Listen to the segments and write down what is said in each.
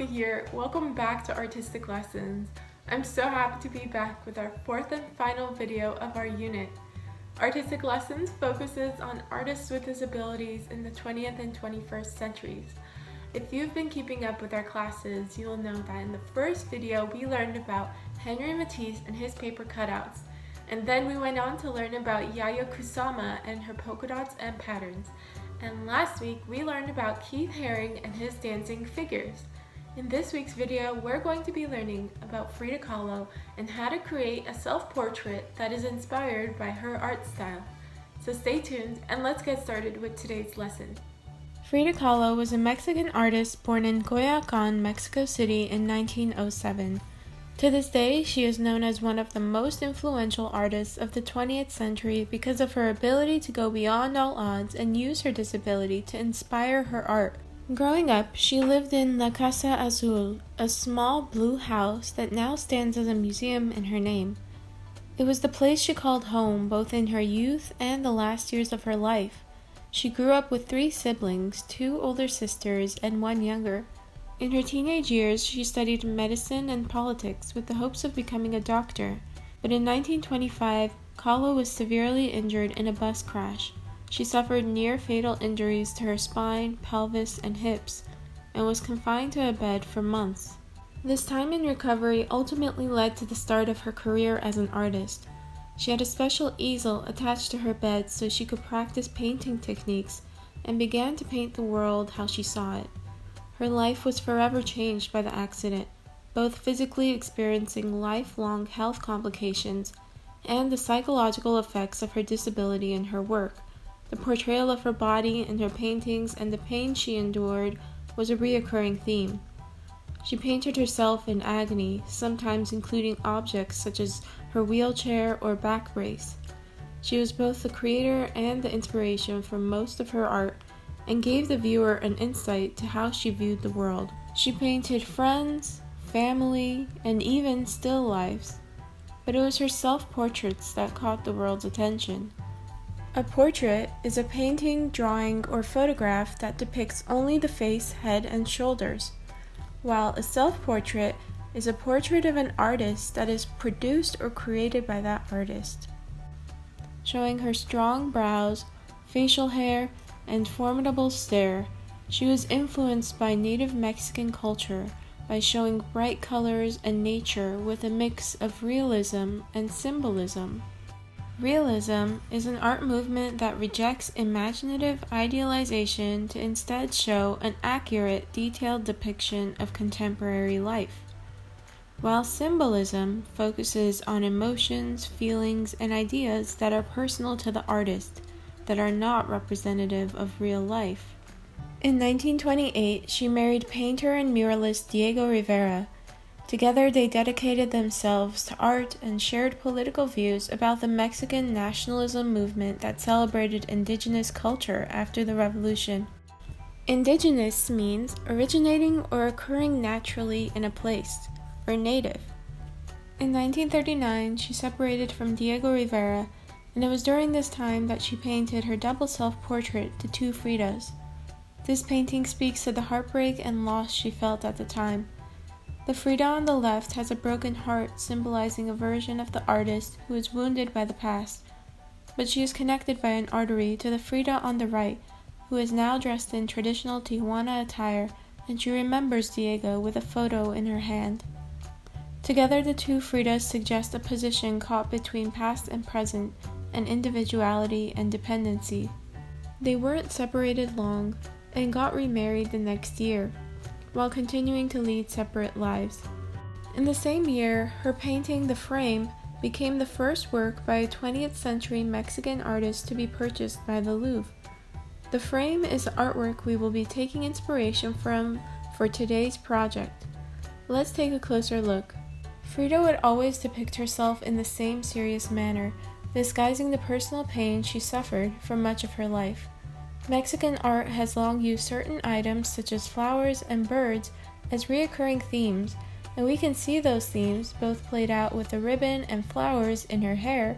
Bianca here. Welcome back to Artistic Lessons. I'm so happy to be back with our fourth and final video of our unit. Artistic Lessons focuses on artists with disabilities in the 20th and 21st centuries. If you've been keeping up with our classes, you will know that in the first video we learned about Henry Matisse and his paper cutouts, and then we went on to learn about Yayoi Kusama and her polka dots and patterns. And last week we learned about Keith Haring and his dancing figures. In this week's video, we're going to be learning about Frida Kahlo and how to create a self-portrait that is inspired by her art style. So stay tuned and let's get started with today's lesson. Frida Kahlo was a Mexican artist born in Coyoacán, Mexico City in 1907. To this day, she is known as one of the most influential artists of the 20th century because of her ability to go beyond all odds and use her disability to inspire her art. Growing up, she lived in La Casa Azul, a small blue house that now stands as a museum in her name. It was the place she called home both in her youth and the last years of her life. She grew up with 3 siblings, 2 older sisters and 1 younger. In her teenage years, she studied medicine and politics with the hopes of becoming a doctor. But in 1925, Kahlo was severely injured in a bus crash. She suffered near-fatal injuries to her spine, pelvis, and hips, and was confined to a bed for months. This time in recovery ultimately led to the start of her career as an artist. She had a special easel attached to her bed so she could practice painting techniques and began to paint the world how she saw it. Her life was forever changed by the accident, both physically experiencing lifelong health complications and the psychological effects of her disability in her work. The portrayal of her body in her paintings and the pain she endured was a recurring theme. She painted herself in agony, sometimes including objects such as her wheelchair or back brace. She was both the creator and the inspiration for most of her art, and gave the viewer an insight to how she viewed the world. She painted friends, family, and even still lives, but it was her self-portraits that caught the world's attention. A portrait is a painting, drawing, or photograph that depicts only the face, head, and shoulders, while a self-portrait is a portrait of an artist that is produced or created by that artist, showing her strong brows, facial hair, and formidable stare. She was influenced by native Mexican culture by showing bright colors and nature with a mix of realism and symbolism. Realism is an art movement that rejects imaginative idealization to instead show an accurate, detailed depiction of contemporary life, while symbolism focuses on emotions, feelings, and ideas that are personal to the artist, that are not representative of real life. In 1928, she married painter and muralist Diego Rivera. Together, they dedicated themselves to art and shared political views about the Mexican nationalism movement that celebrated indigenous culture after the revolution. Indigenous means originating or occurring naturally in a place, or native. In 1939, she separated from Diego Rivera, and it was during this time that she painted her double self-portrait to 2 Fridas. This painting speaks to the heartbreak and loss she felt at the time. The Frida on the left has a broken heart symbolizing a version of the artist who is wounded by the past, but she is connected by an artery to the Frida on the right, who is now dressed in traditional Tijuana attire, and she remembers Diego with a photo in her hand. Together, the 2 Fridas suggest a position caught between past and present, and individuality and dependency. They weren't separated long, and got remarried the next year, while continuing to lead separate lives. In the same year, her painting The Frame became the first work by a 20th century Mexican artist to be purchased by the Louvre. The Frame is the artwork we will be taking inspiration from for today's project. Let's take a closer look. Frida would always depict herself in the same serious manner, disguising the personal pain she suffered for much of her life. Mexican art has long used certain items such as flowers and birds as recurring themes, and we can see those themes both played out with the ribbon and flowers in her hair,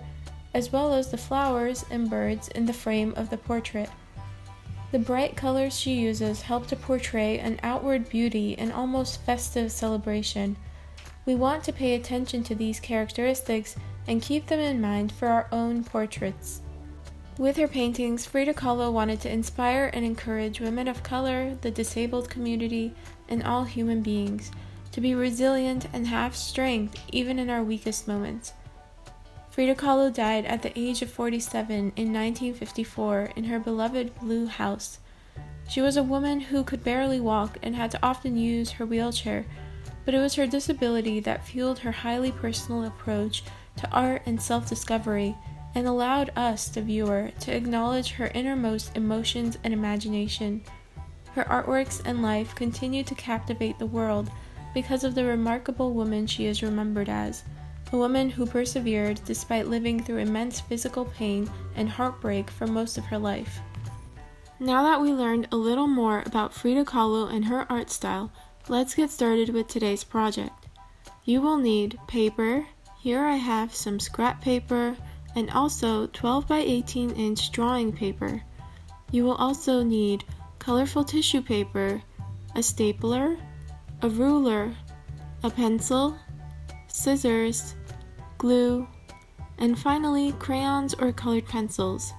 as well as the flowers and birds in the frame of the portrait. The bright colors she uses help to portray an outward beauty and almost festive celebration. We want to pay attention to these characteristics and keep them in mind for our own portraits. With her paintings, Frida Kahlo wanted to inspire and encourage women of color, the disabled community, and all human beings to be resilient and have strength even in our weakest moments. Frida Kahlo died at the age of 47 in 1954 in her beloved blue house. She was a woman who could barely walk and had to often use her wheelchair, but it was her disability that fueled her highly personal approach to art and self-discovery and allowed us, the viewer, to acknowledge her innermost emotions and imagination. Her artworks and life continue to captivate the world because of the remarkable woman she is remembered as, a woman who persevered despite living through immense physical pain and heartbreak for most of her life. Now that we learned a little more about Frida Kahlo and her art style, let's get started with today's project. You will need paper. Here I have some scrap paper and also 12 by 18 inch drawing paper. You will also need colorful tissue paper, a stapler, a ruler, a pencil, scissors, glue, and finally crayons or colored pencils.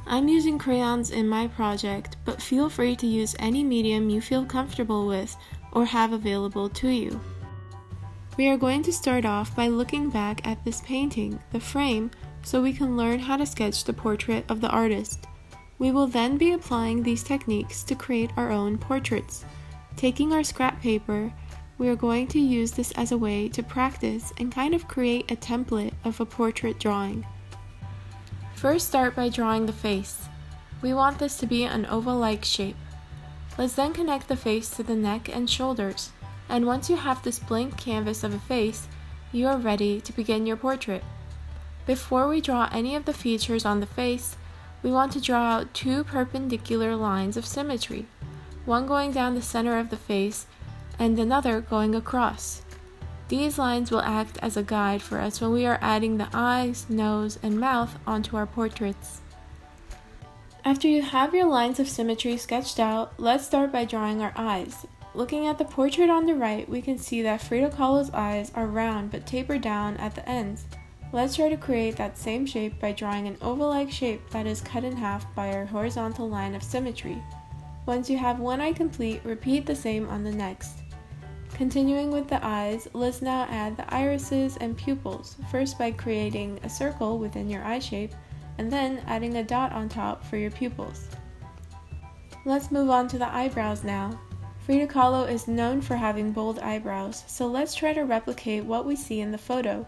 I'm using crayons in my project, but feel free to use any medium you feel comfortable with or have available to you. We are going to start off by looking back at this painting, the frame, so we can learn how to sketch the portrait of the artist. We will then be applying these techniques to create our own portraits. Taking our scrap paper, we are going to use this as a way to practice and kind of create a template of a portrait drawing. First, start by drawing the face. We want this to be an oval-like shape. Let's then connect the face to the neck and shoulders, and once you have this blank canvas of a face, you are ready to begin your portrait. Before we draw any of the features on the face, we want to draw out two perpendicular lines of symmetry, one going down the center of the face and another going across. These lines will act as a guide for us when we are adding the eyes, nose, and mouth onto our portraits. After you have your lines of symmetry sketched out, let's start by drawing our eyes. Looking at the portrait on the right, we can see that Frida Kahlo's eyes are round but taper down at the ends. Let's try to create that same shape by drawing an oval-like shape that is cut in half by our horizontal line of symmetry. Once you have one eye complete, repeat the same on the next. Continuing with the eyes, let's now add the irises and pupils, first by creating a circle within your eye shape, and then adding a dot on top for your pupils. Let's move on to the eyebrows now. Frida Kahlo is known for having bold eyebrows, so let's try to replicate what we see in the photo.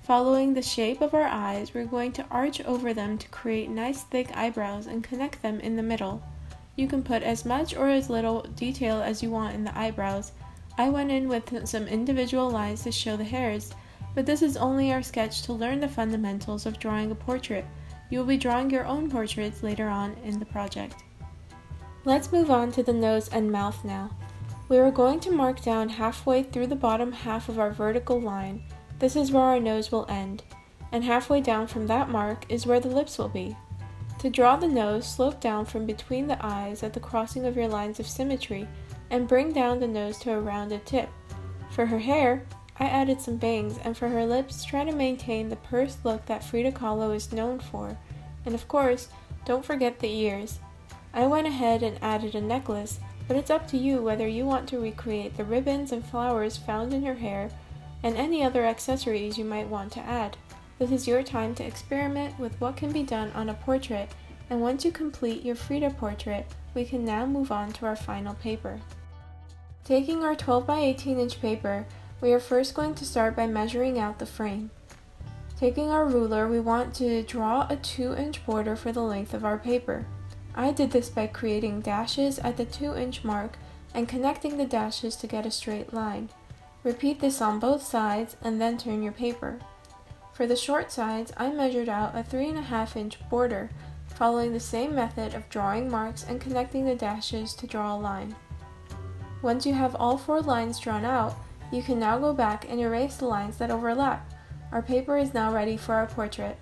Following the shape of our eyes, we're going to arch over them to create nice thick eyebrows and connect them in the middle. You can put as much or as little detail as you want in the eyebrows. I went in with some individual lines to show the hairs, but this is only our sketch to learn the fundamentals of drawing a portrait. You will be drawing your own portraits later on in the project. Let's move on to the nose and mouth now. We are going to mark down halfway through the bottom half of our vertical line. This is where our nose will end, and halfway down from that mark is where the lips will be. To draw the nose, slope down from between the eyes at the crossing of your lines of symmetry, and bring down the nose to a rounded tip. For her hair, I added some bangs, and for her lips, try to maintain the pursed look that Frida Kahlo is known for. And of course, don't forget the ears. I went ahead and added a necklace, but it's up to you whether you want to recreate the ribbons and flowers found in her hair and any other accessories you might want to add. This is your time to experiment with what can be done on a portrait, and once you complete your Frida portrait, we can now move on to our final paper. Taking our 12 by 18 inch paper, we are first going to start by measuring out the frame. Taking our ruler, we want to draw a 2-inch border for the length of our paper. I did this by creating dashes at the 2-inch mark and connecting the dashes to get a straight line. Repeat this on both sides and then turn your paper. For the short sides, I measured out a 3.5-inch border, following the same method of drawing marks and connecting the dashes to draw a line. Once you have all 4 lines drawn out, you can now go back and erase the lines that overlap. Our paper is now ready for our portrait.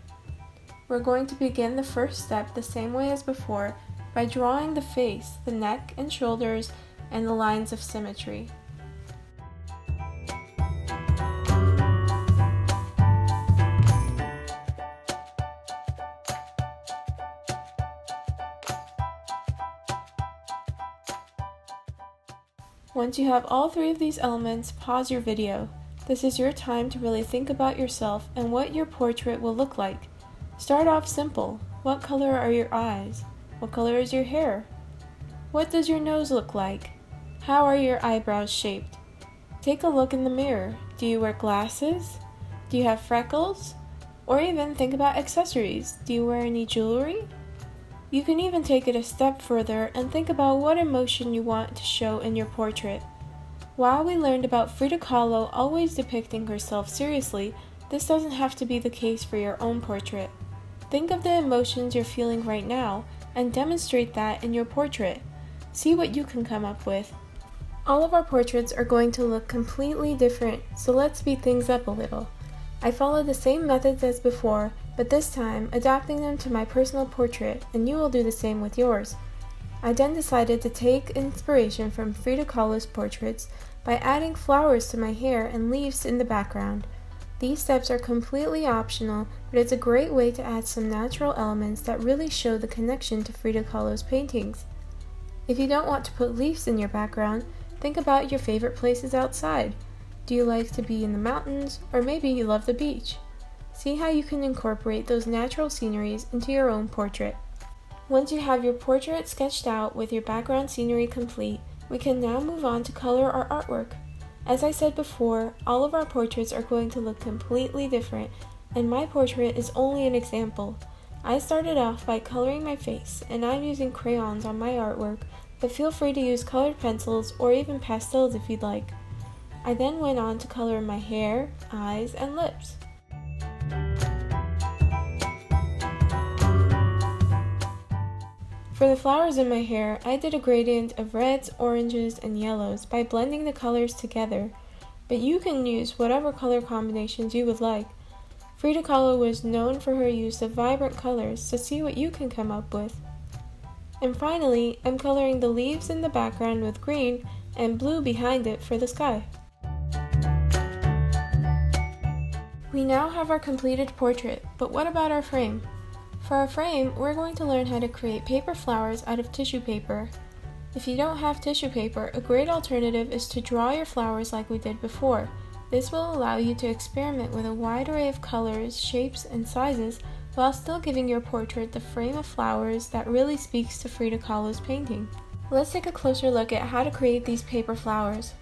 We're going to begin the first step the same way as before by drawing the face, the neck and shoulders, and the lines of symmetry. Once you have all three of these elements, pause your video. This is your time to really think about yourself and what your portrait will look like. Start off simple. What color are your eyes? What color is your hair? What does your nose look like? How are your eyebrows shaped? Take a look in the mirror. Do you wear glasses? Do you have freckles? Or even think about accessories. Do you wear any jewelry? You can even take it a step further and think about what emotion you want to show in your portrait. While we learned about Frida Kahlo always depicting herself seriously, this doesn't have to be the case for your own portrait. Think of the emotions you're feeling right now and demonstrate that in your portrait. See what you can come up with. All of our portraits are going to look completely different, so let's speed things up a little. I follow the same methods as before, but this time adapting them to my personal portrait, and you will do the same with yours. I then decided to take inspiration from Frida Kahlo's portraits by adding flowers to my hair and leaves in the background. These steps are completely optional, but it's a great way to add some natural elements that really show the connection to Frida Kahlo's paintings. If you don't want to put leaves in your background, think about your favorite places outside. Do you like to be in the mountains, or maybe you love the beach? See how you can incorporate those natural sceneries into your own portrait. Once you have your portrait sketched out with your background scenery complete, we can now move on to color our artwork. As I said before, all of our portraits are going to look completely different, and my portrait is only an example. I started off by coloring my face, and I'm using crayons on my artwork, but feel free to use colored pencils or even pastels if you'd like. I then went on to color my hair, eyes, and lips. For the flowers in my hair, I did a gradient of reds, oranges, and yellows by blending the colors together, but you can use whatever color combinations you would like. Frida Kahlo was known for her use of vibrant colors, so see what you can come up with. And finally, I'm coloring the leaves in the background with green and blue behind it for the sky. We now have our completed portrait, but what about our frame? For our frame, we're going to learn how to create paper flowers out of tissue paper. If you don't have tissue paper, a great alternative is to draw your flowers like we did before. This will allow you to experiment with a wide array of colors, shapes, and sizes while still giving your portrait the frame of flowers that really speaks to Frida Kahlo's painting. Let's take a closer look at how to create these paper flowers.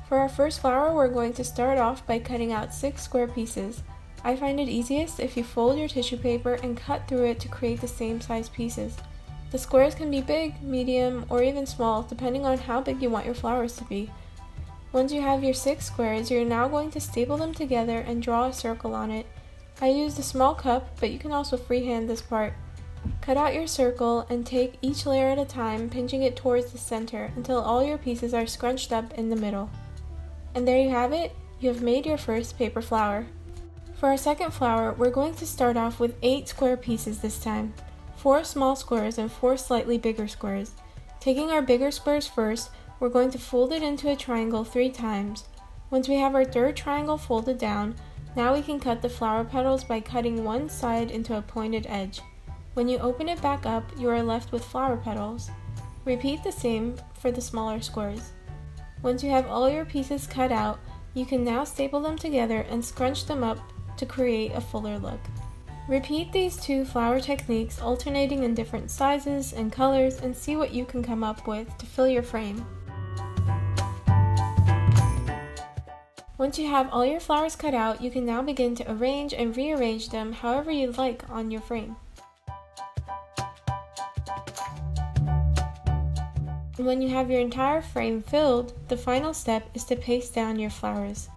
For our first flower, we're going to start off by cutting out 6 square pieces. I find it easiest if you fold your tissue paper and cut through it to create the same size pieces. The squares can be big, medium, or even small, depending on how big you want your flowers to be. Once you have your 6 squares, you're now going to staple them together and draw a circle on it. I used a small cup, but you can also freehand this part. Cut out your circle and take each layer at a time, pinching it towards the center until all your pieces are scrunched up in the middle. And there you have it, you have made your first paper flower. For our second flower, we're going to start off with 8 square pieces this time. 4 small squares and 4 slightly bigger squares. Taking our bigger squares first, we're going to fold it into a triangle 3 times. Once we have our third triangle folded down, now we can cut the flower petals by cutting one side into a pointed edge. When you open it back up, you are left with flower petals. Repeat the same for the smaller squares. Once you have all your pieces cut out, you can now staple them together and scrunch them up to create a fuller look. Repeat these 2 flower techniques, alternating in different sizes and colors, and see what you can come up with to fill your frame. Once you have all your flowers cut out, you can now begin to arrange and rearrange them however you'd like on your frame. And when you have your entire frame filled, the final step is to paste down your flowers.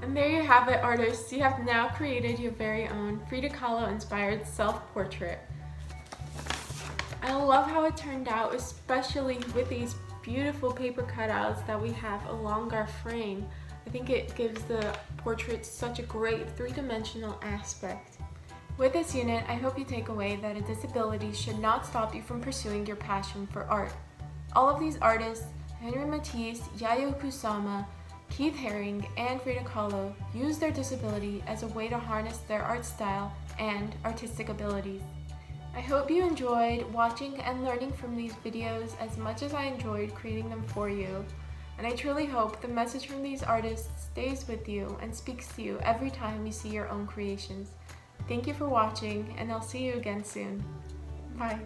And there you have it, artists. You have now created your very own Frida Kahlo inspired self-portrait. I love how it turned out, especially with these beautiful paper cutouts that we have along our frame. I think it gives the portrait such a great three-dimensional aspect. With this unit, I hope you take away that a disability should not stop you from pursuing your passion for art. All of these artists, Henry Matisse, Yayoi Kusama, Keith Haring, and Frida Kahlo, use their disability as a way to harness their art style and artistic abilities. I hope you enjoyed watching and learning from these videos as much as I enjoyed creating them for you. And I truly hope the message from these artists stays with you and speaks to you every time you see your own creations. Thank you for watching, and I'll see you again soon. Bye.